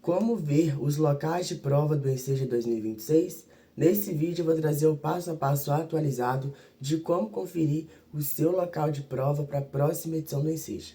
Como ver os locais de prova do Enseja 2026? Nesse vídeo eu vou trazer o passo a passo atualizado de como conferir o seu local de prova para a próxima edição do Enseja.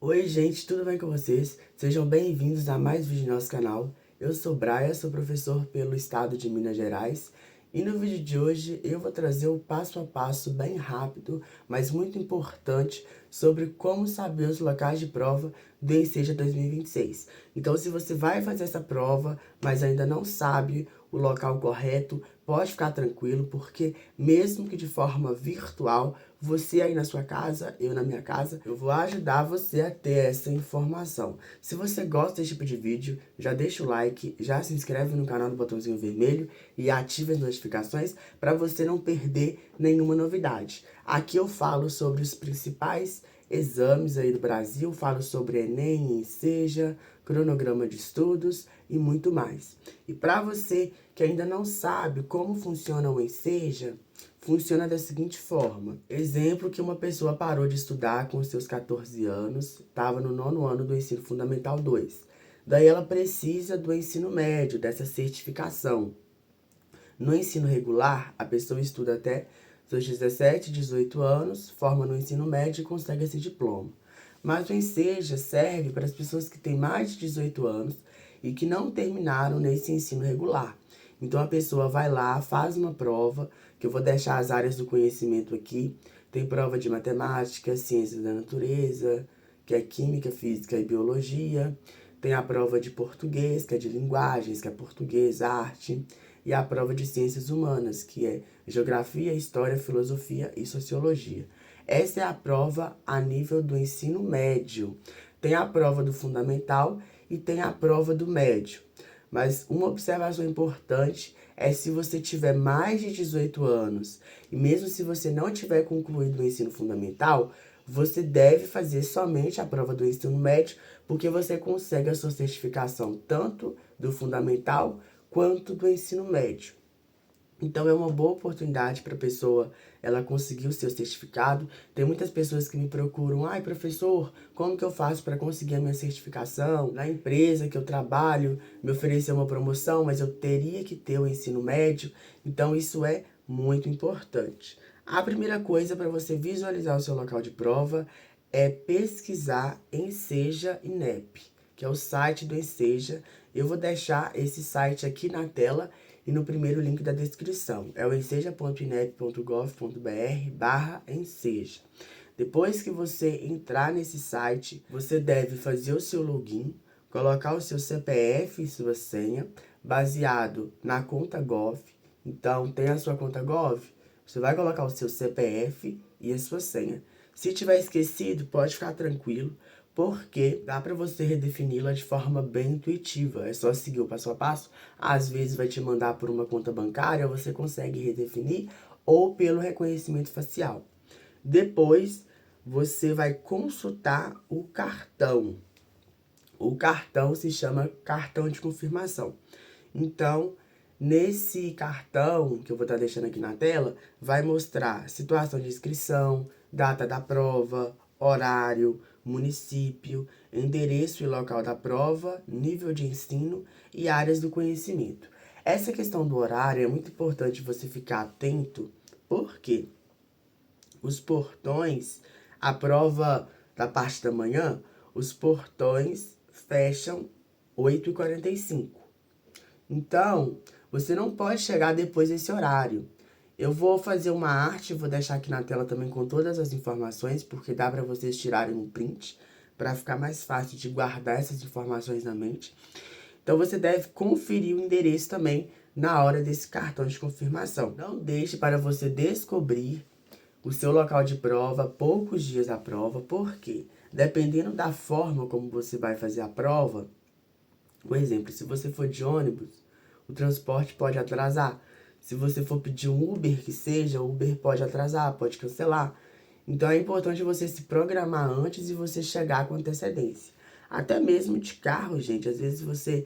Oi gente, tudo bem com vocês? Sejam bem-vindos a mais um vídeo do nosso canal. Eu sou Braia, sou professor pelo estado de Minas Gerais. E no vídeo de hoje eu vou trazer o passo a passo bem rápido, mas muito importante, sobre como saber os locais de prova do Enseja 2026. Então, se você vai fazer essa prova, mas ainda não sabe o local correto, pode ficar tranquilo, porque mesmo que de forma virtual, você aí na sua casa, eu na minha casa, eu vou ajudar você a ter essa informação. Se você gosta desse tipo de vídeo, já deixa o like, já se inscreve no canal no botãozinho vermelho e ative as notificações para você não perder nenhuma novidade. Aqui eu falo sobre os principais exames aí do Brasil, falo sobre Enem, Enseja, cronograma de estudos e muito mais. E para você que ainda não sabe como funciona o Enseja, funciona da seguinte forma. Exemplo que uma pessoa parou de estudar com seus 14 anos, estava no 9º ano do Ensino Fundamental 2. Daí ela precisa do ensino médio, dessa certificação. No ensino regular, a pessoa estuda até seus 17, 18 anos, forma no ensino médio e consegue esse diploma. Mas o Enseja serve para as pessoas que têm mais de 18 anos e que não terminaram nesse ensino regular. Então a pessoa vai lá, faz uma prova, que eu vou deixar as áreas do conhecimento aqui. Tem prova de matemática, ciências da natureza, que é química, física e biologia. Tem a prova de português, que é de linguagens, que é português, arte. E a prova de ciências humanas, que é geografia, história, filosofia e sociologia. Essa é a prova a nível do ensino médio. Tem a prova do fundamental e tem a prova do médio. Mas uma observação importante é se você tiver mais de 18 anos e mesmo se você não tiver concluído o ensino fundamental, você deve fazer somente a prova do ensino médio, porque você consegue a sua certificação tanto do fundamental quanto do ensino médio. Então é uma boa oportunidade para a pessoa ela conseguir o seu certificado. Tem muitas pessoas que me procuram, ai professor, como que eu faço para conseguir a minha certificação? Na empresa que eu trabalho me ofereceu uma promoção, mas eu teria que ter o ensino médio. Então isso é muito importante. A primeira coisa para você visualizar o seu local de prova é pesquisar Enseja INEP, que é o site do Enseja. Eu vou deixar esse site aqui na tela e no primeiro link da descrição. É o enseja.inep.gov.br/enseja. Depois que você entrar nesse site, você deve fazer o seu login, colocar o seu CPF e sua senha, baseado na conta Gov. Então, tem a sua conta Gov, você vai colocar o seu CPF e a sua senha. Se tiver esquecido, pode ficar tranquilo, porque dá para você redefini-la de forma bem intuitiva. É só seguir o passo a passo. Às vezes vai te mandar por uma conta bancária, você consegue redefinir, ou pelo reconhecimento facial. Depois, você vai consultar o cartão. O cartão se chama cartão de confirmação. Então, nesse cartão, que eu vou estar deixando aqui na tela, vai mostrar situação de inscrição, data da prova, horário, município, endereço e local da prova, nível de ensino e áreas do conhecimento. Essa questão do horário é muito importante você ficar atento, porque os portões, a prova da parte da manhã, os portões fecham 8h45. Então, você não pode chegar depois desse horário. Eu vou fazer uma arte, vou deixar aqui na tela também com todas as informações, porque dá para vocês tirarem um print, para ficar mais fácil de guardar essas informações na mente. Então, você deve conferir o endereço também na hora desse cartão de confirmação. Não deixe para você descobrir o seu local de prova poucos dias da prova, porque dependendo da forma como você vai fazer a prova, por exemplo, se você for de ônibus, o transporte pode atrasar. Se você for pedir um Uber que seja, o Uber pode atrasar, pode cancelar. Então é importante você se programar antes e você chegar com antecedência. Até mesmo de carro, gente. Às vezes você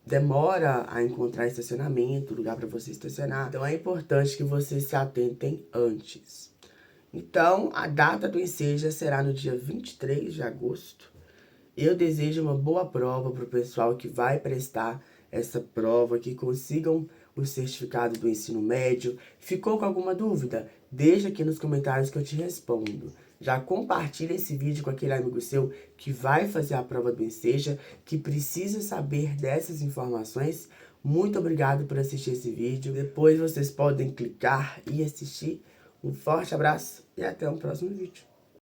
demora a encontrar estacionamento, lugar para você estacionar. Então é importante que vocês se atentem antes. Então, a data do Enseja será no dia 23 de agosto. Eu desejo uma boa prova para o pessoal que vai prestar essa prova, que consigam o certificado do ensino médio. Ficou com alguma dúvida? Deixa aqui nos comentários que eu te respondo. Já compartilha esse vídeo com aquele amigo seu que vai fazer a prova do Enseja, que precisa saber dessas informações. Muito obrigado por assistir esse vídeo. Depois vocês podem clicar e assistir. Um forte abraço e até o próximo vídeo.